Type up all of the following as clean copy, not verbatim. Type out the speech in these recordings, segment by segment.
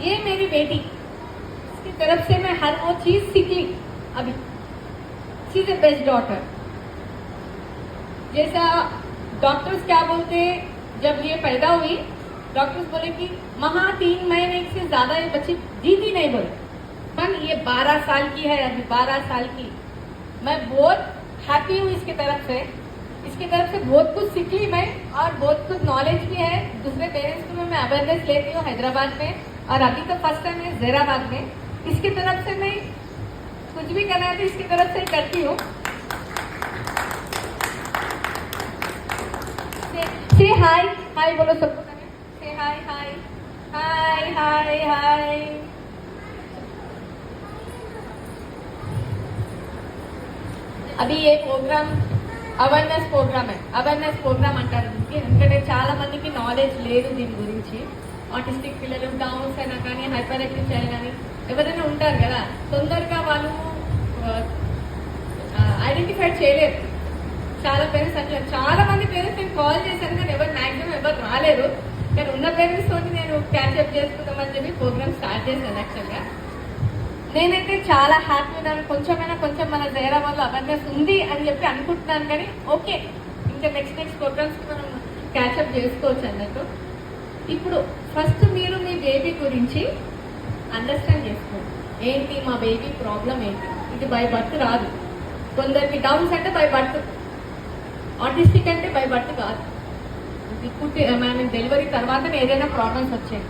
ये मेरी बेटी, इसकी तरफ से मैं हर वो चीज सीख ली। अभी she is a best daughter. जैसा डॉक्टर्स क्या बोलते, जब ये पैदा हुई डॉक्टर्स बोले कि महा 3 महीने से ज्यादा ये बच्ची जीती नहीं बोले, पर ये 12 साल की है, अभी 12 साल की। मैं बहुत हैप्पी हूँ इसकी तरफ से बहुत कुछ सीख ली मैं, और बहुत कुछ नॉलेज भी है। दूसरे पेरेंट्स को मैं अवेयरनेस लेती हूँ हैदराबाद में, और अभी तो फर्स्ट टाइम है जैराबाद में। इसकी तरफ से मैं कुछ भी करना है तो इसकी तरफ से करती हूँ। से हाय हाय बोलो सबको, से हाय हाय हाय हाय हाय। अभी ये प्रोग्राम అవేర్నెస్ ప్రోగ్రామ్ అంటారు దీనికి, ఎందుకంటే చాలా మందికి నాలెడ్జ్ లేదు దీని గురించి. ఆటిస్టిక్ పిల్లలు, డౌన్స్ అయినా కానీ, హైపర్ యాక్టివ్ చైల్డ్ కానీ ఎవరైనా ఉంటారు కదా, తొందరగా వాళ్ళు ఐడెంటిఫై చేయలేరు. చాలా పేరెంట్స్ అట్లా, చాలా మంది పేరెంట్స్ నేను కాల్ చేశాను కానీ మ్యాక్సిమం ఎవరు రాలేరు. కానీ ఉన్న పేరెంట్స్ తోటి నేను క్యాచ్అప్ చేసుకుందామని చెప్పి ప్రోగ్రామ్ స్టార్ట్ చేశాను. యాక్చువల్గా నేనైతే చాలా హ్యాపీ ఉన్నాను. కొంచెం మన జైరాబాద్లో అవేర్నెస్ ఉంది అని చెప్పి అనుకుంటున్నాను. కానీ ఓకే, ఇంకా నెక్స్ట్ ప్రోగ్రామ్స్కి మనం క్యాచ్అప్ చేసుకోవచ్చు అన్నట్టు. ఇప్పుడు ఫస్ట్ మీరు మీ బేబీ గురించి అండర్స్టాండ్ చేసుకోండి. ఏంటి మా బేబీ ప్రాబ్లం ఏంటి? ఇది బై బర్త్ రాదు. కొందరికి డౌన్స్ అంటే బై బర్త్, ఆటిస్టిక్ అంటే బై బర్త్ కాదు. ఇది మనం డెలివరీ తర్వాతనే ఏదైనా ప్రాబ్లమ్స్ వచ్చాయి,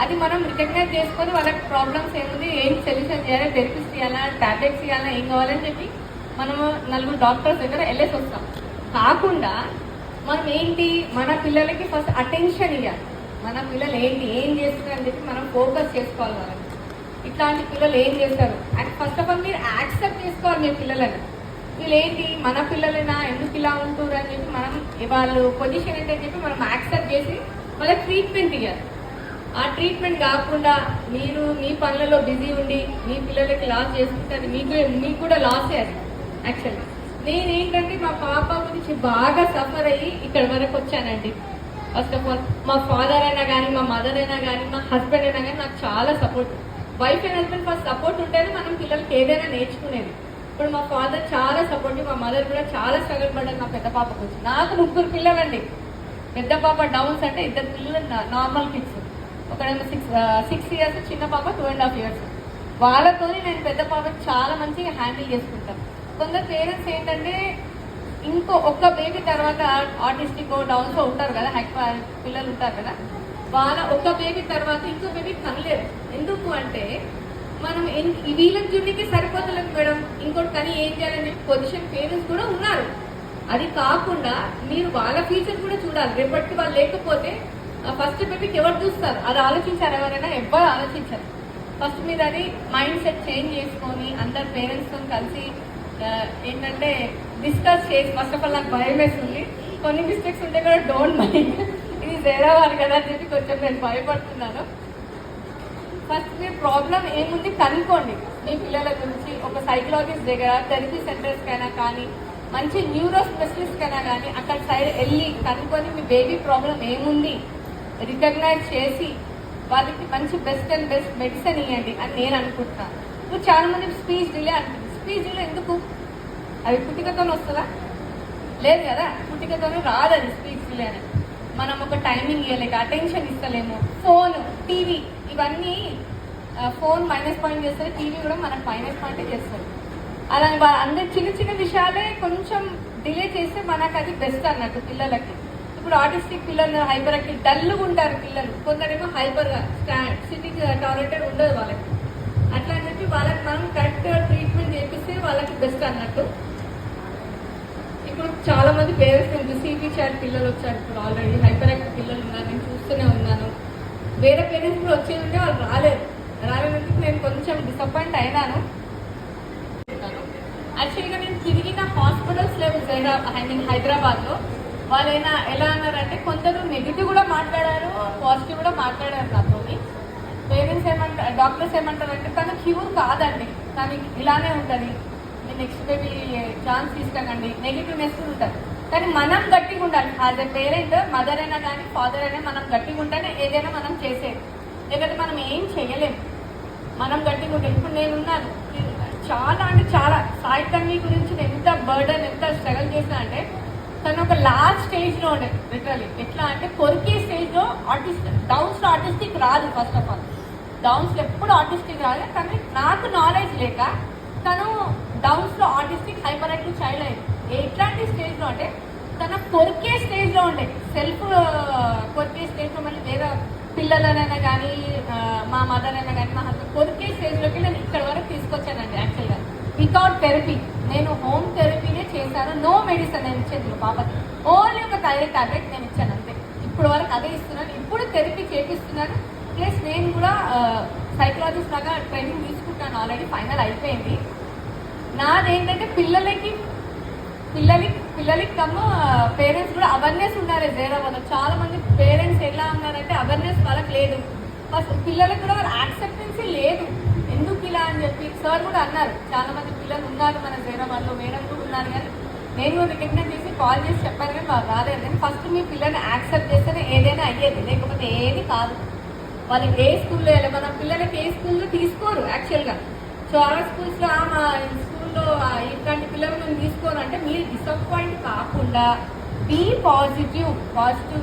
అది మనం రికగ్నైజ్ చేసుకొని వాళ్ళకి ప్రాబ్లమ్స్ ఏముంది, ఏం సొల్యూషన్ చేయాలి, థెరపీస్ ఇవ్వాలా, టాబ్లెట్స్ ఇవ్వాలా, ఏం కావాలని చెప్పి మనము 4 డాక్టర్స్ దగ్గర వెళ్ళేసి వస్తాం. కాకుండా మనం ఏంటి, మన పిల్లలకి ఫస్ట్ అటెన్షన్ ఇవ్వాలి. మన పిల్లలు ఏంటి, ఏం చేస్తున్నారని చెప్పి మనం ఫోకస్ చేసుకోవాలి వాళ్ళకి. ఇట్లాంటి పిల్లలు ఏం చేస్తారు అండ్ ఫస్ట్ ఆఫ్ ఆల్ మీరు యాక్సెప్ట్ చేసుకోవాలి మీ పిల్లలని. వీళ్ళు ఏంటి, మన పిల్లలైనా, ఎందుకు ఇలా ఉంటున్నారు అని చెప్పి మనం వాళ్ళు పొజిషన్ ఏంటని చెప్పి మనం యాక్సెప్ట్ చేసి వాళ్ళకి ట్రీట్మెంట్ ఇవ్వాలి. ఆ ట్రీట్మెంట్ కాకుండా మీరు మీ పనులలో బిజీ ఉండి మీ పిల్లలకి లాస్ చేసుకుంటే అది మీకు కూడా లాసే. అది యాక్చువల్లీ నేనేంటంటే మా పాప గురించి బాగా సఫర్ అయ్యి ఇక్కడ వరకు వచ్చానండి. ఫస్ట్ ఆఫ్ ఆల్ మా ఫాదర్ అయినా కానీ, మా మదర్ అయినా కానీ, మా హస్బెండ్ అయినా కానీ నాకు చాలా support. Wife and husband first support ఉంటేనే మనం పిల్లలకి ఏదైనా నేర్చుకునేది. ఇప్పుడు మా ఫాదర్ చాలా సపోర్టివ్, మా మదర్ కూడా చాలా స్ట్రగుల్ పడ్డారు మా పెద్ద పాప గురించి. నాకు 3 పిల్లలండి. పెద్ద పాప డౌన్స్ అంటే 2 పిల్లలు నార్మల్ కిడ్స్, ఒకడేమో 6 ఇయర్స్, చిన్న పాప 2.5 ఇయర్స్. వాళ్ళతో నేను పెద్ద పాపకి చాలా మంచిగా హ్యాండిల్ చేసుకుంటాను. కొందరు పేరెంట్స్ ఏంటంటే ఇంకో ఒక్క బేబీ తర్వాత ఆటిస్టిక్ డౌన్స్ ఉంటారు కదా, హైపర్ పిల్లలు ఉంటారు కదా, వాళ్ళ ఒక్క బేబీ తర్వాత ఇంకో బేబీ కనలేరు. ఎందుకు అంటే మనం వీళ్ళకి చూడడానికి సరిపోతలేదు మేడం, ఇంకోటి కానీ ఏం చేయాలని పొజిషన్ పేరెంట్స్ కూడా ఉన్నారు. అది కాకుండా మీరు వాళ్ళ ఫ్యూచర్ కూడా చూడాలి. రేపటికి వాళ్ళు లేకపోతే ఫస్ట్ బేబీకి ఎవరు చూస్తారు, అది ఆలోచించారు ఎవరైనా? ఎవ్వరు ఆలోచించారు. ఫస్ట్ మీరు అది మైండ్ సెట్ చేంజ్ చేసుకొని అందరు పేరెంట్స్తో కలిసి ఏంటంటే డిస్కస్ చేసి, ఫస్ట్ ఆఫ్ ఆల్ నాకు భయం వేస్తుంది, కొన్ని మిస్టేక్స్ ఉంటే కూడా డోంట్ మైండ్, ఇది జైరాబాద్ కదా అని చెప్పి కొంచెం నేను భయపడుతున్నాను. ఫస్ట్ మీ ప్రాబ్లం ఏముంది కనుక్కోండి. మీ పిల్లల గురించి ఒక సైకలాజిస్ట్ దగ్గర, థెరపీ సెంటర్స్కైనా కానీ, మంచి న్యూరో స్పెషలిస్ట్కైనా కానీ అక్కడ సైడ్ వెళ్ళి కనుక్కొని మీ బేబీ ప్రాబ్లం ఏముంది రికగ్నైజ్ చేసి వాళ్ళకి మంచి బెస్ట్ మెడిసిన్ ఇవ్వండి అని నేను అనుకుంటున్నాను. ఇప్పుడు చాలా మంది స్పీచ్ డిలే అంటుంది. స్పీచ్ డిలే ఎందుకు? అది పుట్టికతో వస్తుందా? లేదు కదా, పుట్టికతోనే రాదు అది స్పీచ్ డిలే అని. మనం ఒక టైమింగ్ ఇవ్వలేక, అటెన్షన్ ఇస్తలేము. ఫోన్, టీవీ ఇవన్నీ ఫోన్ మైనస్ పాయింట్ చేస్తుంది, టీవీ కూడా మనకు మైనస్ పాయింటే చేస్తుంది. అలా అందరి చిన్న విషయాలే కొంచెం డిలే చేస్తే మనకు అది బెస్ట్ అన్నట్టు పిల్లలకి. ఇప్పుడు ఆటిస్టిక్ పిల్లలు, హైపర్ యాక్టివ్, డల్గా ఉంటారు పిల్లలు, కొందరేమో హైపర్గా సిటీ టాలెంటెడ్ ఉండదు వాళ్ళకి. అట్లా అని చెప్పి వాళ్ళకి మనం కరెక్ట్ ట్రీట్మెంట్ చేపిస్తే వాళ్ళకి బెస్ట్ అన్నట్టు. ఇప్పుడు చాలా మంది పేరెంట్స్ నుంచి సిటీ చైల్డ్ పిల్లలు వచ్చారు. ఇప్పుడు ఆల్రెడీ హైపర్ యాక్టివ్ పిల్లలు ఉన్నారు, నేను చూస్తూనే ఉన్నాను. వేరే పేరెంట్స్ కూడా వచ్చేది ఉంటే వాళ్ళు రాలేదంటే నేను కొంచెం డిసప్పాయింట్ అయినాను. యాక్చువల్గా నేను తిరిగిన హాస్పిటల్స్ లేవు హైదరాబాద్లో. వాళ్ళైనా ఎలా అన్నారంటే కొందరు నెగిటివ్ కూడా మాట్లాడారు, పాజిటివ్ కూడా మాట్లాడారు నాతో. పేరెంట్స్ ఏమంటారు, డాక్టర్స్ ఏమంటారంటే తను క్యూర్ కాదండి, తను ఇలానే ఉంటుంది, మీరు నెక్స్ట్ బేబీ ఛాన్స్ తీసుకోకండి, నెగిటివ్నెస్ ఉంటుంది. కానీ మనం గట్టిగా ఉండాలి. యాజ్ ఎ పేరెంట్, మదర్ అయినా కానీ ఫాదర్ అయినా మనం గట్టిగా ఉంటేనే ఏదైనా మనం చేసేది. లేకపోతే మనం ఏం చేయలేము. మనం గట్టిగా ఉంటాం. ఇప్పుడు నేనున్నాను, చాలా అంటే చాలా సాయి తన్వి గురించి నేను ఎంత బర్డన్ ఎంత స్ట్రగల్ చేసినా అంటే తను ఒక లాస్ట్ స్టేజ్లో ఉండే లిటరలీ. ఎట్లా అంటే కొరికే స్టేజ్లో డౌన్స్లో ఆర్టిస్టిక్ రాదు. ఫస్ట్ ఆఫ్ ఆల్ డౌన్స్లో ఎప్పుడు ఆర్టిస్టిక్ రాదు. కానీ నాకు నాలెడ్జ్ లేక తను డౌన్స్లో ఆర్టిస్టిక్ హైపర్ యాక్టివ్ చైల్డ్ అయింది. ఎట్లాంటి స్టేజ్లో అంటే తన కొరికే స్టేజ్లో ఉండే, సెల్ఫ్ కొరికే స్టేజ్లో, మళ్ళీ వేరే పిల్లలనైనా కానీ మా మదర్ అయినా కానీ మా హస్బెండ్ కొరికే స్టేజ్లోకి నేను ఇక్కడ వరకు తీసుకొచ్చానండి. యాక్చువల్గా వితౌట్ థెరపీ, నేను హోమ్ థెరపీనే చేశాను. నో మెడిసిన్ నేను ఇచ్చేది పాపకి, ఓన్లీ ఒక థైరాయిడ్ టాబ్లెట్ నేను ఇచ్చాను అంతే. ఇప్పుడు వరకు అదే ఇస్తున్నాను. ఇప్పుడు థెరపీ చేపిస్తున్నాను. ప్లస్ నేను కూడా సైకలాజిస్ట్ లాగా ట్రైనింగ్ తీసుకుంటాను. ఆల్రెడీ ఫైనల్ అయిపోయింది. నాదేంటంటే పిల్లలకి కమ్మ పేరెంట్స్ కూడా అవేర్నెస్ ఉన్నారు. జైరాబాద్లో చాలా మంది పేరెంట్స్ ఎలా ఉన్నారంటే అవేర్నెస్ వాళ్ళకి లేదు. ఫస్ట్ పిల్లలకు కూడా యాక్సెప్టెన్సీ లేదు. ఎందుకు ఇలా అని చెప్పి సార్ కూడా అన్నారు. చాలా మంది పిల్లలు ఉన్నారు మన జైరాబాద్లో, మేడం కూడా ఉన్నారు. కానీ నేను కూడా రికగ్నైజ్ చేసి కాల్ చేసి చెప్పాను, కానీ వాళ్ళు రాలేదు. కానీ ఫస్ట్ మీ పిల్లల్ని యాక్సెప్ట్ చేస్తేనే ఏదైనా అయ్యేది, లేకపోతే ఏది కాదు. వాళ్ళకి ఏ స్కూల్లో వెళ్ళి మన పిల్లలకి ఏ స్కూల్లో తీసుకోరు యాక్చువల్గా. సో ఆ స్కూల్స్లో మా స్కూల్లో ఇట్లాంటి పిల్లలను తీసుకోరు అంటే మీరు డిసప్పాయింట్ కాకుండా బీ పాజిటివ్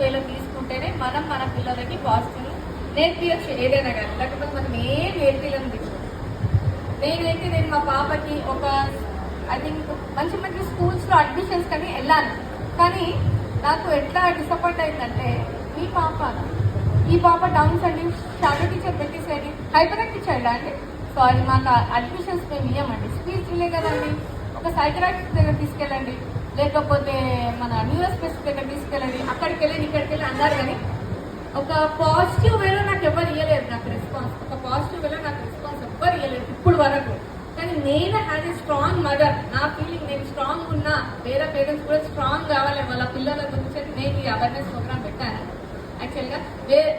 వేలో తీసుకుంటేనే మనం మన పిల్లలకి పాజిటివ్ నేర్పించచ్చు ఏదైనా కానీ. లేకపోతే మనం ఏం నేర్పించలేము దిక్కు. నేను మా పాపకి ఒక ఐ థింక్ మంచి స్కూల్స్లో అడ్మిషన్స్ కానీ వెళ్ళాను. కానీ నాకు ఎట్లా డిసప్పాయింట్ అయిందంటే ఈ పాప డౌన్స్ అండి, షాడో టీచర్ పెట్టేసేది, హైపర్ యాక్టివ్ చైల్డ్ అండి. సారీ, మాకు అడ్మిషన్స్ మేము ఇవ్వమండి. స్పీచ్ డిలే కదండి, ఒక సైకరాటిస్ట్ దగ్గర తీసుకెళ్ళండి, లేకపోతే మన న్యూరో స్పెసిఫిక్ దగ్గర తీసుకెళ్ళండి, అక్కడికి వెళ్ళి ఇక్కడికి వెళ్ళి అన్నారు. కానీ ఒక పాజిటివ్ వేలో నాకు ఎవరు ఇవ్వలేదు. నాకు రెస్పాన్స్ ఒక పాజిటివ్ వేలో నాకు రెస్పాన్స్ ఎవ్వరు ఇవ్వలేదు ఇప్పుడు వరకు. కానీ నేను హ్యాజ్ ఎ స్ట్రాంగ్ మదర్. నా ఫీలింగ్ నేను స్ట్రాంగ్ ఉన్నా, వేరే పేరెంట్స్ కూడా స్ట్రాంగ్ కావాలి వాళ్ళ పిల్లల గురించి నేను ఈ అవేర్నెస్ ప్రోగ్రామ్ పెట్టాను. యాక్చువల్గా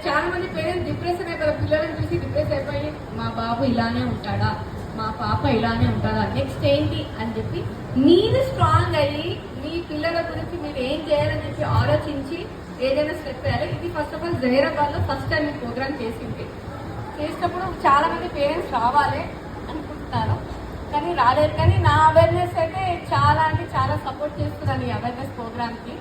చాలా మంది పేరెంట్స్ డిప్రెషన్ అయిపోయి పిల్లలను చూసి డిప్రెస్ అయిపోయి మా బాబు ఇలానే ఉంటాడా, మా పాప ఇలానే ఉంటాడా, నెక్స్ట్ ఏంటి అని చెప్పి మీరు స్ట్రాంగ్ అయ్యి మీ పిల్లల గురించి మీరు ఏం చేయాలని చెప్పి ఆలోచించి ఏదైనా స్టెప్ వేయాలి. ఇది ఫస్ట్ ఆఫ్ ఆల్ జైరాబాద్లో ఫస్ట్ టైం ఈ ప్రోగ్రామ్ చేసినప్పుడు చాలా మంది పేరెంట్స్ రావాలి అనుకుంటున్నారు, కానీ రాలేదు. కానీ నా అవేర్నెస్ అయితే చాలా అంటే చాలా సపోర్ట్ చేస్తున్నాను ఈ అవేర్నెస్ ప్రోగ్రామ్కి.